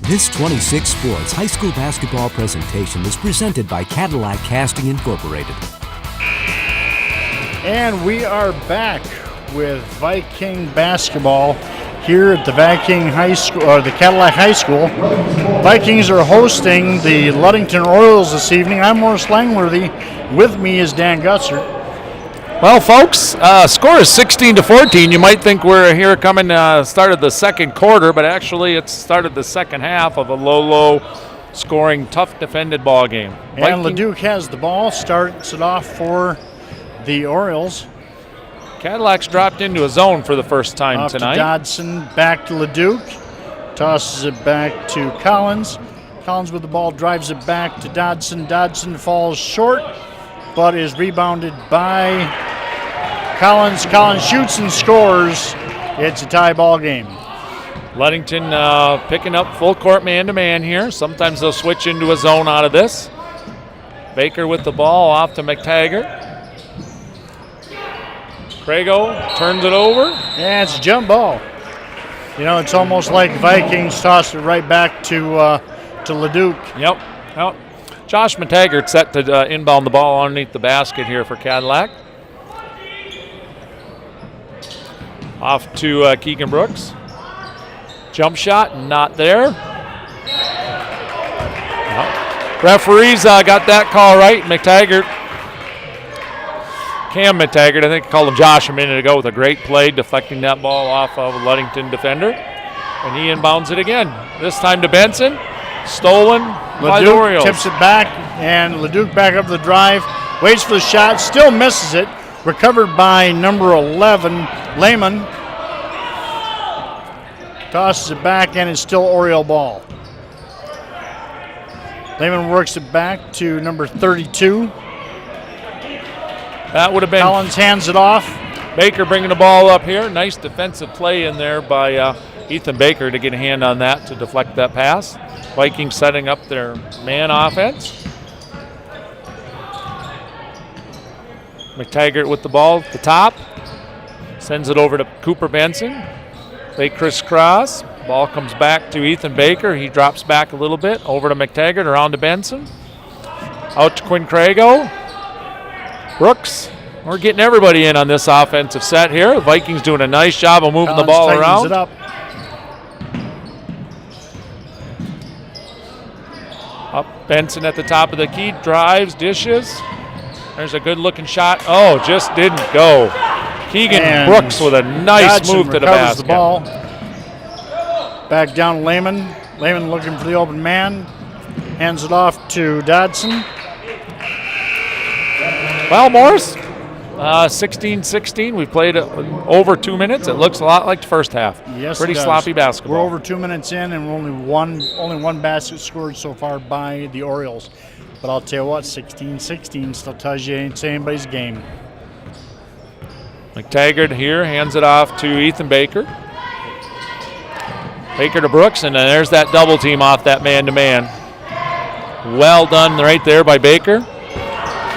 This 26 Sports high school basketball presentation is presented by Cadillac Casting Incorporated. And we are back with Viking basketball here at the Viking High School, or the Cadillac High School. Vikings are hosting the Ludington Orioles this evening. I'm Morris Langworthy. With me is Dan Gutzert. Well, folks, score is 16-14. You might think we're here coming started the second quarter, but actually it started the second half of a low scoring, tough defended ball game. And Leduc has the ball, starts it off for the Orioles. Cadillac's dropped into a zone for the first time off tonight. To Dodson, back to Leduc, tosses it back to Collins. Collins with the ball, drives it back to Dodson. Dodson falls short, but is rebounded by Collins. Collins shoots and scores. It's a tie ball game. Ludington picking up full court man-to-man here. Sometimes they'll switch into a zone out of this. Baker with the ball off to McTaggart. Crago turns it over. Yeah, it's a jump ball. You know, it's almost like Vikings tossed it right back to Leduc. Yep. Josh McTaggart set to inbound the ball underneath the basket here for Cadillac. Off to Keegan Brooks. Jump shot, not there. No. Referees got that call right. Cam McTaggart, I think I called him Josh a minute ago, with a great play deflecting that ball off of a Ludington defender. And he inbounds it again. This time to Benson. Stolen by the Orioles. Tips it back, and Leduc back up the drive. Waits for the shot, still misses it. Recovered by number 11, Lehman. Tosses it back, and it's still Oriole ball. Lehman works it back to number 32. That would have been. Collins hands it off. Baker bringing the ball up here. Nice defensive play in there by Ethan Baker to get a hand on that to deflect that pass. Vikings setting up their man offense. McTaggart with the ball at the top. Sends it over to Cooper Benson. They crisscross. Ball comes back to Ethan Baker. He drops back a little bit. Over to McTaggart, around to Benson. Out to Quinn Crago. Brooks. We're getting everybody in on this offensive set here. The Vikings doing a nice job of moving the ball around. It up. Up Benson at the top of the key, drives, dishes. There's a good-looking shot. Oh, just didn't go. Keegan and Brooks with a nice Dodson move to the basket. The ball. Back down Lehman. Lehman looking for the open man. Hands it off to Dodson. Well, Morris, 16-16. We played over 2 minutes. It looks a lot like the first half. Yes, pretty it does. Sloppy basketball. We're over 2 minutes in, and only one basket scored so far by the Orioles. But I'll tell you what, 16-16 still tells you it's anybody's game. McTaggart here hands it off to Ethan Baker. Baker to Brooks, and then there's that double team off that man-to-man. Well done right there by Baker.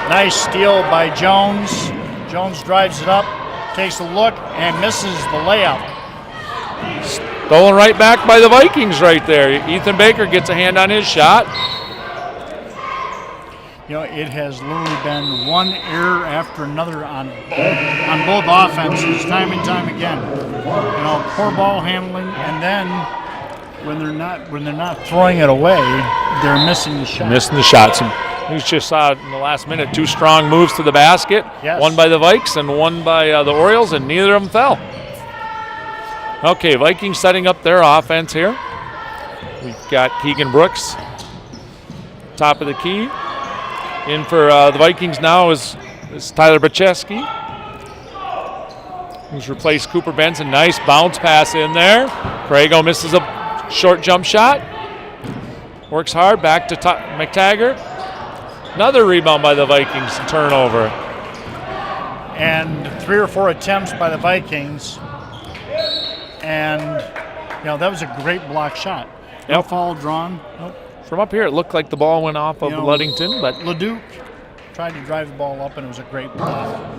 Nice steal by Jones. Jones drives it up, takes a look, and misses the layup. Stolen right back by the Vikings right there. Ethan Baker gets a hand on his shot. You know, it has literally been one error after another on both offenses, time and time again. You know, poor ball handling, and then when they're not throwing it away, they're missing the shot. Missing the shots. We just saw in the last minute 2 strong moves to the basket. Yes. One by the Vikes and one by the Orioles, and neither of them fell. Okay, Vikings setting up their offense here. We've got Keegan Brooks, top of the key. In for the Vikings now is Tyler Bacheski, who's replaced Cooper Benson. Nice bounce pass in there. Crago misses a short jump shot. Works hard, back to McTaggart. Another rebound by the Vikings, turnover. And 3 or 4 attempts by the Vikings. And, you know, that was a great block shot. No foul drawn. Nope. From up here, it looked like the ball went off of Ludington, but Leduc tried to drive the ball up, and it was a great block.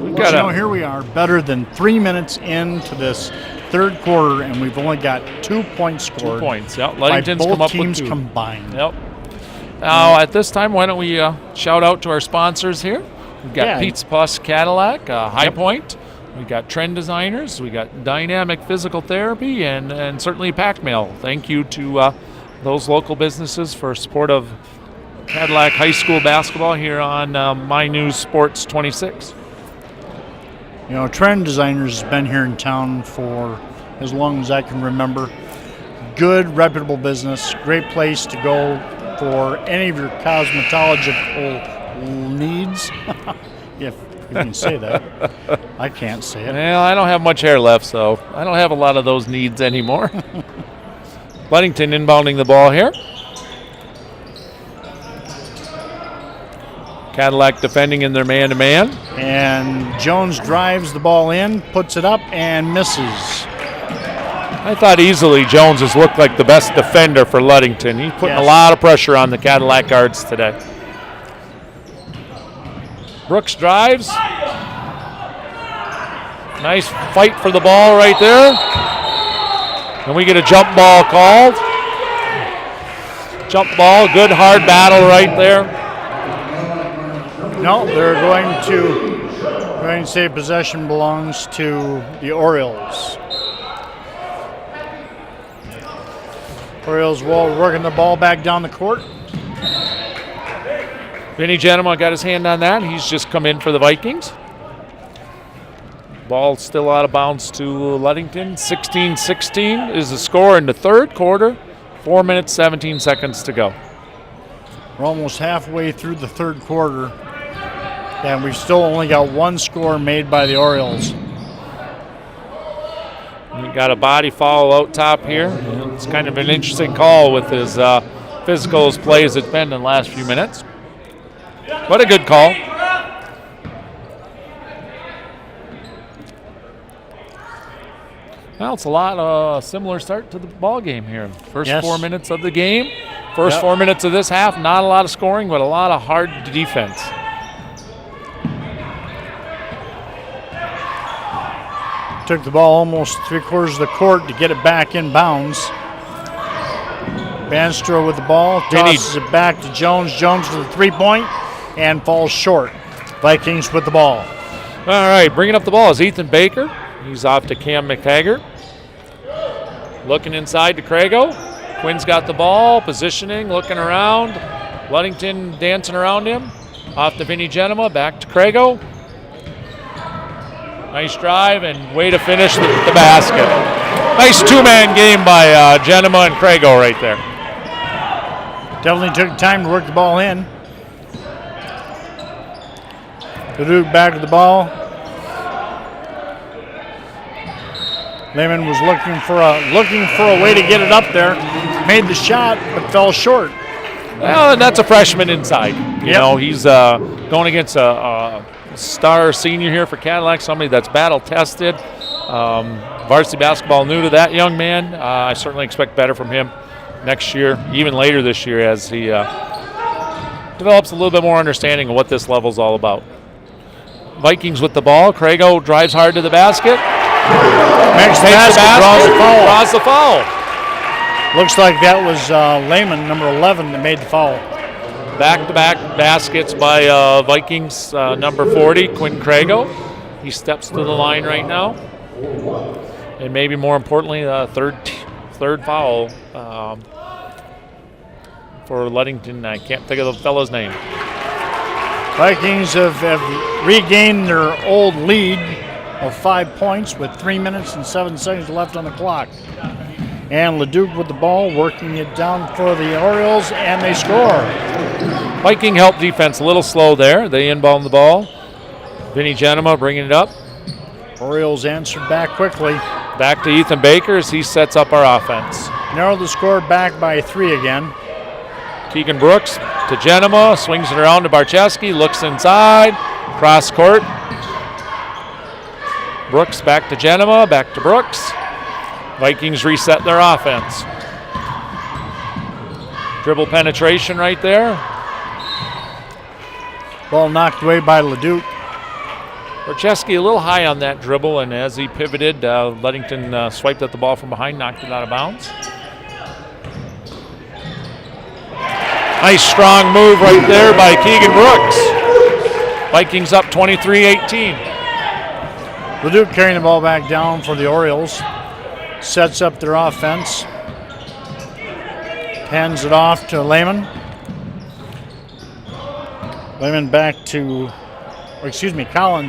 Here we are, better than 3 minutes into this third quarter, and we've only got 2 points scored. 2 points, yep. By Ludington's both come up teams with 2. combined. Yep. Now, at this time, why don't we shout out to our sponsors here? We've got Pizza Plus Cadillac, High Point. We got Trend Designers. We got Dynamic Physical Therapy, and certainly Pack Mail. Thank you to those local businesses for support of Cadillac High School basketball here on My News Sports 26. You know, Trend Designers has been here in town for as long as I can remember. Good, reputable business. Great place to go for any of your cosmetological needs. If you can say that. I can't say it. Well, I don't have much hair left, so I don't have a lot of those needs anymore. Ludington inbounding the ball here. Cadillac defending in their man-to-man. And Jones drives the ball in, puts it up, and misses. I thought easily Jones has looked like the best defender for Ludington. He's putting a lot of pressure on the Cadillac guards today. Brooks drives. Nice fight for the ball right there. And we get a jump ball called. Jump ball, good hard battle right there. No, they're going to say possession belongs to the Orioles. Orioles working the ball back down the court. Vinny Genema got his hand on that. He's just come in for the Vikings. Ball still out of bounds to Ludington. 16-16 is the score in the third quarter. 4 minutes, 17 seconds to go. We're almost halfway through the third quarter, and we've still only got one score made by the Orioles. We got a body foul out top here. It's kind of an interesting call with as physical as play as it's been in the last few minutes. What a good call. Well, it's a lot similar start to the ball game here. First 4 minutes of the game. First 4 minutes of this half, not a lot of scoring, but a lot of hard defense. Took the ball almost 3/4 of the court to get it back in bounds. Banstro with the ball, tosses it back to Jones. Jones for the three-point and falls short. Vikings with the ball. All right, bringing up the ball is Ethan Baker. He's off to Cam McTaggart. Looking inside to Crago. Quinn's got the ball, positioning, looking around. Ludington dancing around him. Off to Vinny Genema, back to Crago. Nice drive and way to finish the basket. Nice two-man game by Genema and Crago right there. Definitely took time to work the ball in. Duke back to the ball. Lehman was looking for a way to get it up there. Made the shot, but fell short. Well, and that's a freshman inside. You know, he's going against a star senior here for Cadillac, somebody that's battle-tested. Varsity basketball new to that young man. I certainly expect better from him next year, even later this year, as he develops a little bit more understanding of what this level's all about. Vikings with the ball. Crago drives hard to the basket. Makes the basket, draws the foul. Looks like that was Lehman, number 11, that made the foul. Back-to-back baskets by Vikings number 40, Quinn Crago. He steps to the line right now. And maybe more importantly, third foul for Ludington. I can't think of the fellow's name. Vikings have regained their old lead of 5 points with 3 minutes and 7 seconds left on the clock. And Leduc with the ball, working it down for the Orioles, and they score. Viking help defense a little slow there. They inbound the ball. Vinny Genema bringing it up. Orioles answered back quickly. Back to Ethan Baker as he sets up our offense. Narrow the score back by 3 again. Keegan Brooks to Genema, swings it around to Barczewski, looks inside, cross court. Brooks back to Genema, back to Brooks. Vikings reset their offense. Dribble penetration right there. Ball knocked away by Leduc. Borcheski a little high on that dribble, and as he pivoted, Ludington swiped at the ball from behind, knocked it out of bounds. Nice strong move right there by Keegan Brooks. Vikings up 23-18. Leduc carrying the ball back down for the Orioles. Sets up their offense. Hands it off to Lehman. Collins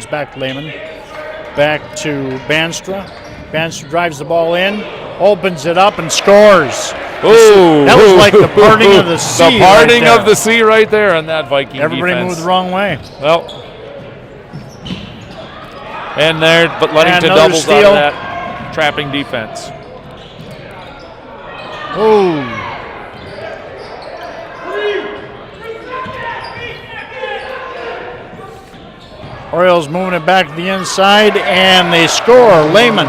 back to Lehman. Back to Banstra. Banstra drives the ball in, opens it up, and scores. Ooh, that was like the parting of the sea. The parting of the sea right there on that Viking Everybody defense. moved the wrong way. Well, and there, but Ludington doubles out of that trapping defense. Ooh. Orioles moving it back to the inside, and they score. Lehman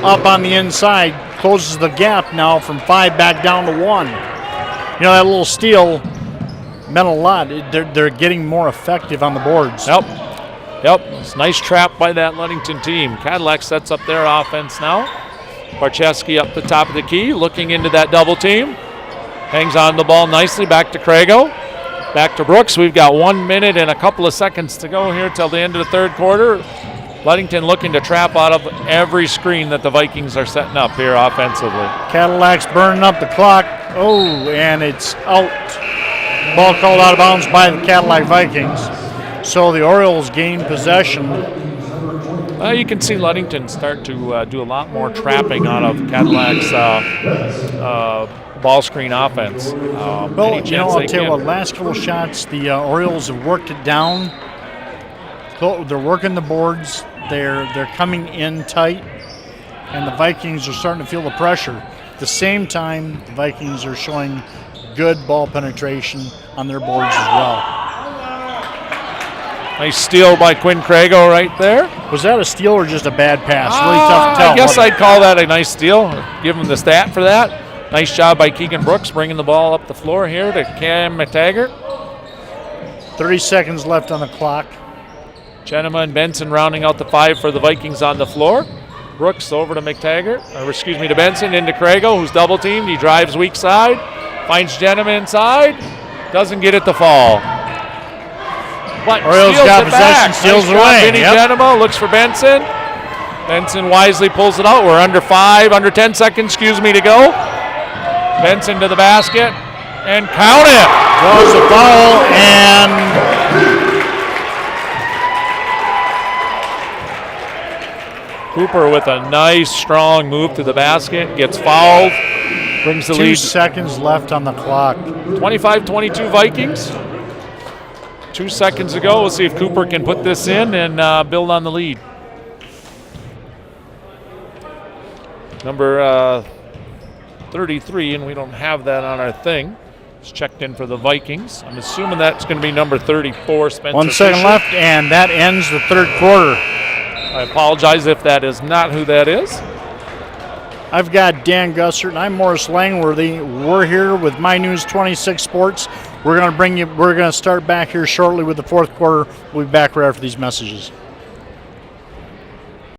up on the inside, closes the gap now from 5 back down to 1. You know, that little steal meant a lot. They're getting more effective on the boards. Yep. It's a nice trap by that Ludington team. Cadillac sets up their offense now. Borcheski up the top of the key, looking into that double team. Hangs on the ball nicely, back to Crago. Back to Brooks. We've got 1 minute and a couple of seconds to go here till the end of the third quarter. Ludington looking to trap out of every screen that the Vikings are setting up here offensively. Cadillac's burning up the clock. Oh, and it's out. Ball called out of bounds by the Cadillac Vikings. So the Orioles gain possession. You can see Ludington start to do a lot more trapping out of Cadillac's ball screen offense. I'll tell you what, last couple shots, the Orioles have worked it down. They're working the boards. They're coming in tight, and the Vikings are starting to feel the pressure. At the same time, the Vikings are showing good ball penetration on their boards as well. Nice steal by Quinn Crago right there. Was that a steal or just a bad pass? Really tough to tell. I guess I'd call that a nice steal. Give him the stat for that. Nice job by Keegan Brooks bringing the ball up the floor here to Cam McTaggart. 30 seconds left on the clock. Chenema and Benson rounding out the 5 for the Vikings on the floor. Brooks over to to Benson, into Crago, who's double teamed. He drives weak side, finds Chenema inside, doesn't get it to fall. But Orioles got possession, steals it away. Vinny Chenema looks for Benson. Benson wisely pulls it out. We're under 10 seconds, to go. Benson to the basket, and count it. Draws the foul, and Cooper with a nice, strong move to the basket, gets fouled, brings the lead. 2 seconds left on the clock. 25-22 Vikings. 2 seconds ago. We'll see if Cooper can put this in and build on the lead. Number 33, and we don't have that on our thing. It's checked in for the Vikings. I'm assuming that's going to be number 34, Spencer 1 second Fisher. left, and that ends the third quarter. I apologize if that is not who that is. I've got Dan Gussert, and I'm Morris Langworthy. We're here with My News 26 Sports. We're going to start back here shortly with the fourth quarter. We'll be back right after these messages.